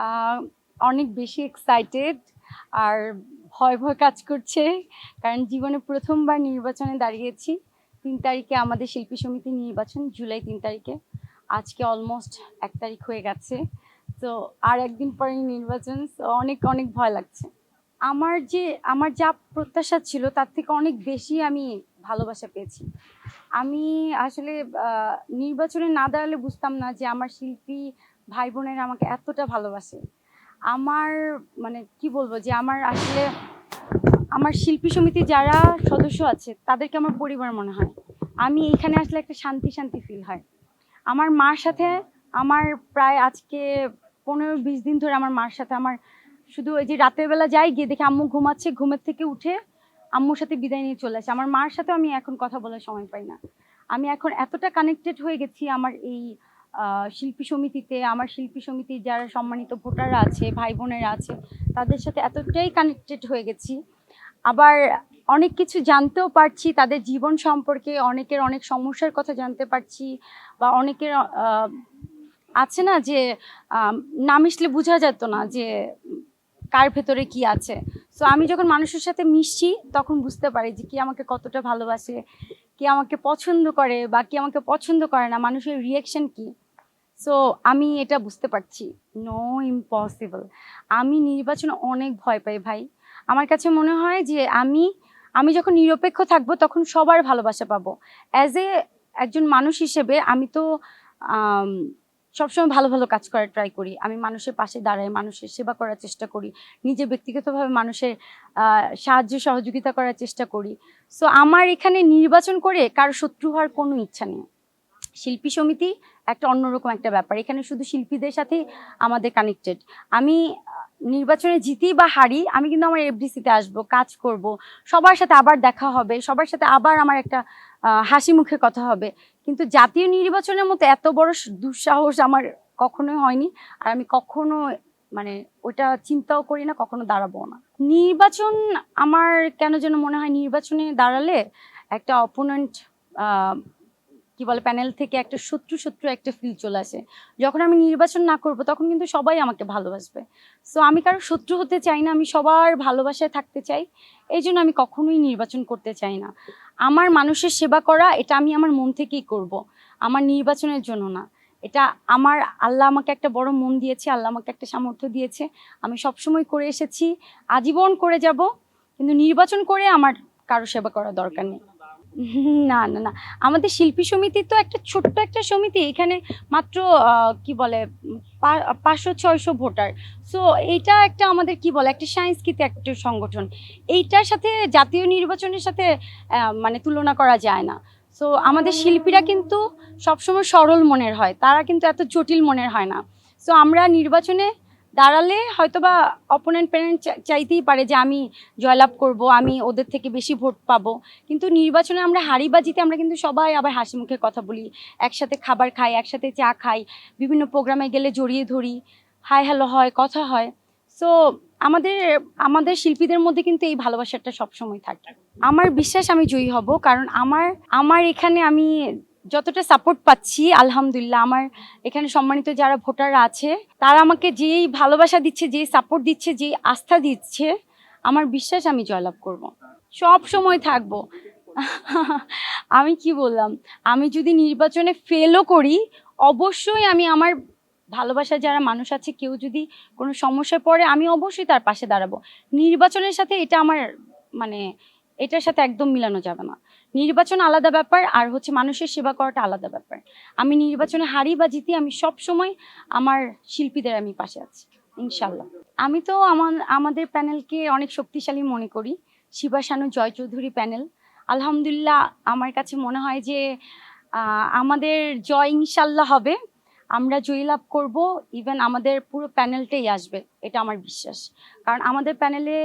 আহ, অনেক বেশি এক্সাইটেড আর ভয় ভয় কাজ করছে, কারণ জীবনে প্রথমবার নির্বাচনে দাঁড়িয়েছি। 3 তারিখে আমাদের শিল্পী সমিতি নির্বাচন, জুলাই 3 তারিখে। আজকে অলমোস্ট 1 তারিখ হয়ে গেছে, তো আর একদিন পরে নির্বাচন। তো অনেক অনেক ভয় লাগছে। আমার যা প্রত্যাশা ছিল তার থেকে অনেক বেশি আমি ভালোবাসা পেয়েছি। আমি আসলে নির্বাচনে না দাঁড়ালে বুঝতাম না যে আমার শিল্পী ভাই বোনেরা আমাকে এতটা ভালোবাসে। আমার মানে কি বলবো, যে আমার আসলে আমার শিল্পী সমিতি যারা সদস্য আছে তাদেরকে আমার পরিবার মনে হয়। আমি এইখানে আসলে একটা শান্তি শান্তি ফিল হয়। আমার মার সাথে আমার প্রায় আজকে 15-20 দিন ধরে আমার মার সাথে আমার শুধু ওই যে রাতের বেলা যাই, গিয়ে দেখি আম্মু ঘুমাচ্ছে, ঘুমের থেকে উঠে আম্মুর সাথে বিদায় নিয়ে চলে আসে। আমার মার সাথেও আমি এখন কথা বলার সময় পাই না। আমি এখন এতটা কানেক্টেড হয়ে গেছি আমার এই শিল্পী সমিতিতে। আমার শিল্পী সমিতির যারা সম্মানিত ভোটাররা আছে, ভাই বোনেরা আছে, তাদের সাথে এতটাই কানেক্টেড হয়ে গেছি। আবার অনেক কিছু জানতেও পারছি তাদের জীবন সম্পর্কে, অনেকের অনেক সমস্যার কথা জানতে পারছি, বা অনেকের আছে না যে না মিশলে বোঝা যেত না যে কার ভেতরে কি আছে। সো আমি যখন মানুষের সাথে মিশছি তখন বুঝতে পারি যে কি আমাকে কতটা ভালোবাসে, কি আমাকে পছন্দ করে বা কি আমাকে পছন্দ করে না, মানুষের রিয়েকশন কি। সো আমি এটা বুঝতে পারছি। No impossible. আমি নির্বাচনে অনেক ভয় পাই ভাই। আমার কাছে মনে হয় যে আমি আমি যখন নিরপেক্ষ থাকবো তখন সবার ভালোবাসা পাবো। অ্যাজ একজন মানুষ হিসেবে আমি তো আম, সবসময় ভালো ভালো কাজ করার ট্রাই করি। আমি মানুষের পাশে দাঁড়াই, মানুষের সেবা করার চেষ্টা করি, নিজে ব্যক্তিগতভাবে মানুষের সাহায্য সহযোগিতা করার চেষ্টা করি। সো আমার এখানে নির্বাচন করে কারো শত্রু হওয়ার কোনো ইচ্ছা নেই। শিল্পী সমিতি একটা অন্যরকম একটা ব্যাপার, এখানে শুধু শিল্পীদের সাথেই আমাদের কানেক্টেড। আমি নির্বাচনে জিতি বা হারি, আমি কিন্তু আমার এফডিসিতে আসবো, কাজ করব, সবার সাথে আবার দেখা হবে, সবার সাথে আবার আমার একটা হাসি মুখে কথা হবে। কিন্তু জাতীয় নির্বাচনের মতো এত বড় দুঃসাহস আমার কখনোই হয়নি। আর আমি কখনো মানে ওটা চিন্তাও করি না, কখনো দাঁড়াবো না। নির্বাচন আমার কেন যেন মনে হয় নির্বাচনে দাঁড়ালে একটা অপোনেন্ট কি বলে প্যানেল থেকে একটা শত্রু শত্রু একটা ফিল চলে আসে। যখন আমি নির্বাচন না করব তখন কিন্তু সবাই আমাকে ভালোবাসবে। সো আমি কারো শত্রু হতে চাই না, আমি সবার ভালোবাসায় থাকতে চাই। এই জন্য আমি কখনোই নির্বাচন করতে চাই না। আমার মানুষের সেবা করা এটা আমি আমার মন থেকেই করব, আমার নির্বাচনের জন্য না। এটা আমার আল্লাহ আমাকে একটা বড় মন দিয়েছে, আল্লাহ আমাকে একটা সামর্থ্য দিয়েছে, আমি সবসময় করে এসেছি, আজীবন করে যাব। কিন্তু নির্বাচন করে আমার কারো সেবা করার দরকার নেই। না না না, আমাদের শিল্পী সমিতি তো একটা ছোট্ট একটা সমিতি, এখানে মাত্র কি বলে 500-600 ভোটার। সো এইটা একটা আমাদের কি বলে একটা সাংস্কৃতিক একটা সংগঠন। এইটার সাথে জাতীয় নির্বাচনের সাথে মানে তুলনা করা যায় না। সো আমাদের শিল্পীরা কিন্তু সবসময় সরল মনের হয়, তারা কিন্তু এত জটিল মনের হয় না। সো আমরা নির্বাচনে দাঁড়ালে হয়তোবা অপোনেন্ট প্যানেন্ট চাইতেই পারে যে আমি জয়লাভ করব, আমি ওদের থেকে বেশি ভোট পাবো। কিন্তু নির্বাচনে আমরা হারি বা জিতে আমরা কিন্তু সবাই আবার হাসি মুখে কথা বলি, একসাথে খাবার খাই, একসাথে চা খাই, বিভিন্ন প্রোগ্রামে গেলে জড়িয়ে ধরি, হাই হ্যালো হয়, কথা হয়। সো আমাদের আমাদের শিল্পীদের মধ্যে কিন্তু এই ভালোবাসাটা সবসময় থাকে। আমার বিশ্বাস আমি জয়ী হব, কারণ আমার আমার এখানে আমি যতটা সাপোর্ট পাচ্ছি আলহামদুলিল্লাহ, আমার এখানে সম্মানিত যারা ভোটাররা আছে তারা আমাকে যেই ভালোবাসা দিচ্ছে, যেই সাপোর্ট দিচ্ছে, যেই আস্থা দিচ্ছে, আমার বিশ্বাস আমি জয়লাভ করব, সব সময় থাকবো। আমি কি বললাম, আমি যদি নির্বাচনে ফেলও করি অবশ্যই আমি আমার ভালোবাসার যারা মানুষ আছে কেউ যদি কোনো সমস্যায় পড়ে আমি অবশ্যই তার পাশে দাঁড়াবো। নির্বাচনের সাথে এটা আমার মানে এটার সাথে একদম মিলানো যাবে না। নির্বাচন আলাদা ব্যাপার, আর হচ্ছে মানুষের সেবা করাটা আলাদা ব্যাপার। আমি নির্বাচনে হারি বা জিতি আমি সব সময় আমার শিল্পীদের আমি পাশে আছি ইনশাল্লাহ। আমি তো আমাদের প্যানেলকে অনেক শক্তিশালী মনে করি। শিবা শানু জয় চৌধুরী প্যানেল, আলহামদুলিল্লাহ আমার কাছে মনে হয় যে আমাদের জয় ইনশাল্লাহ হবে, আমরা জয়লাভ করব। ইভেন আমাদের পুরো প্যানেলটাই আসবে, এটা আমার বিশ্বাস। কারণ আমাদের প্যানেলে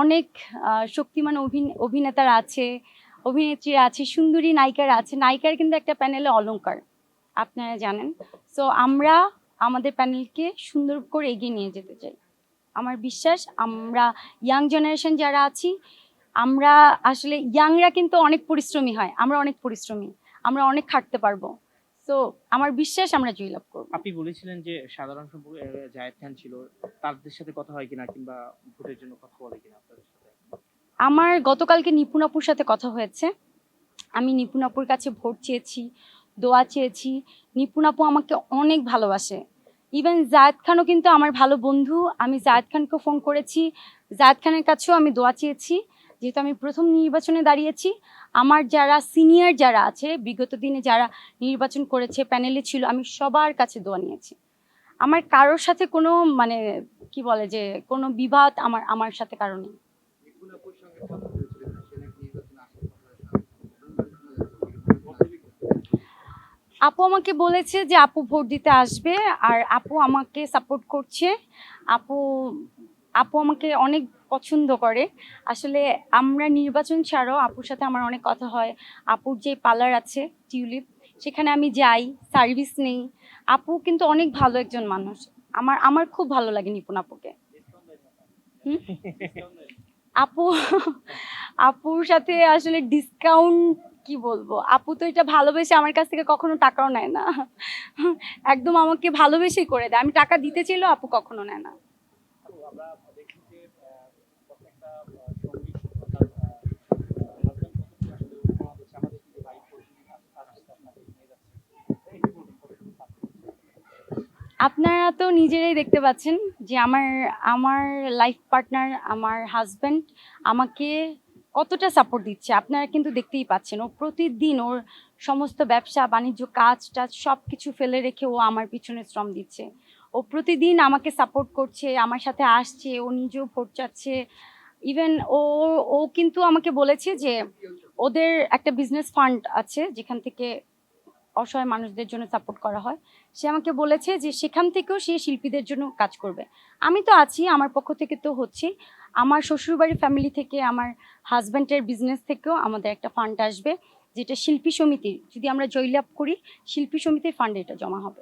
অনেক শক্তিমান অভিনেতারা আছে, অভিনেত্রীরা আছে, সুন্দরী নায়িকারা আছে। নায়িকার কিন্তু একটা প্যানেলে অলংকার, আপনারা জানেন। সো আমরা আমাদের প্যানেলকে সুন্দর করে এগিয়ে নিয়ে যেতে চাই। আমার বিশ্বাস আমরা ইয়াং জেনারেশন যারা আছি, আমরা আসলে ইয়াংরা কিন্তু অনেক পরিশ্রমী হয়, আমরা অনেক পরিশ্রমী, আমরা অনেক খাটতে পারবো। সো আমার বিশ্বাস আমরা জয়লাভ করবো। আপনি বলেছিলেন যে সাধারণ সম্পাদক জায়েদ খান ছিল, তাদের সাথে কথা হয় কিনা কিংবা ভোটের জন্য কথা বলে কিনা আপনাদের সাথে? আমার গতকালকে নিপুণ আপুর সাথে কথা হয়েছে। আমি নিপুণ আপুর কাছে ভোট চেয়েছি, দোয়া চেয়েছি। নিপুণ আপু আমাকে অনেক ভালোবাসে। ইভেন জায়েদ খানও কিন্তু আমার ভালো বন্ধু। আমি জায়েদ খানকে ফোন করেছি, জায়েদ খানের কাছেও আমি দোয়া চেয়েছি। যেহেতু আমি প্রথম নির্বাচনে দাঁড়িয়েছি, আমার যারা সিনিয়র যারা আছে, বিগত দিনে যারা নির্বাচন করেছে, প্যানেলে ছিল, আমি সবার কাছে দোয়া নিয়েছি। আমার কারোর সাথে কোনো মানে কি বলে যে কোনো বিবাদ আমার আমার সাথে কারো নেই। আপু আমাকে বলেছে যে আপু ভোট দিতে আসবে, আর আপু আমাকে সাপোর্ট করছে। আপু আপু আমাকে অনেক পছন্দ করে। আসলে আমরা নির্বাচন ছাড়াও আপুর সাথে আমার অনেক কথা হয়। আপুর যে পার্লার আছে টিউলিপ, সেখানে আমি যাই, সার্ভিস নেই। আপু কিন্তু অনেক ভালো একজন মানুষ। আমার আমার খুব ভালো লাগে নিপুণ আপুকে। হুম? আপু আপুর সাথে আসলে ডিসকাউন্ট কি বলবো, আপু তো এটা ভালোবেসে আমার কাছ থেকে কখনো টাকাও নেয় না। একদম আমাকে ভালোবেসেই করে দেয়। আমি টাকা দিতে চাইলেও আপু কখনো নেয় না। আমরা দেখি যে প্রত্যেকটা সঙ্গী তার হাজবেন্ড কতটুকু আসলে উপমা দিচ্ছে, আমাদের কিন্তু লাইভ কোচিং আছে, তার সাথে আপনাকে নিয়ে যাচ্ছে। এই যে বলবেন কতটুকু সাপোর্ট করছে? আপনারা তো নিজেরাই দেখতে পাচ্ছেন যে আমার আমার লাইফ পার্টনার, আমার হাজব্যান্ড আমাকে কতটা সাপোর্ট দিচ্ছে। আপনারা কিন্তু দেখতেই পাচ্ছেন, ও প্রতিদিন ওর সমস্ত ব্যবসা বাণিজ্য কাজ টাজ সব কিছু ফেলে রেখে ও আমার পিছনে শ্রম দিচ্ছে। ও প্রতিদিন আমাকে সাপোর্ট করছে, আমার সাথে আসছে, ও নিজেও ভোট চাচ্ছে। ইভেন ও ও কিন্তু আমাকে বলেছে যে ওদের একটা বিজনেস ফান্ড আছে যেখান থেকে অসহায় মানুষদের জন্য সাপোর্ট করা হয়। সে আমাকে বলেছে যে সেখান থেকেও সে শিল্পীদের জন্য কাজ করবে। আমি তো আছি, আমার পক্ষ থেকে তো হচ্ছে। আমার শ্বশুরবাড়ির ফ্যামিলি থেকে, আমার হাজব্যান্ডের বিজনেস থেকেও আমাদের একটা ফান্ড আসবে, যেটা শিল্পী সমিতির, যদি আমরা জয়লাভ করি শিল্পী সমিতির ফান্ডে এটা জমা হবে।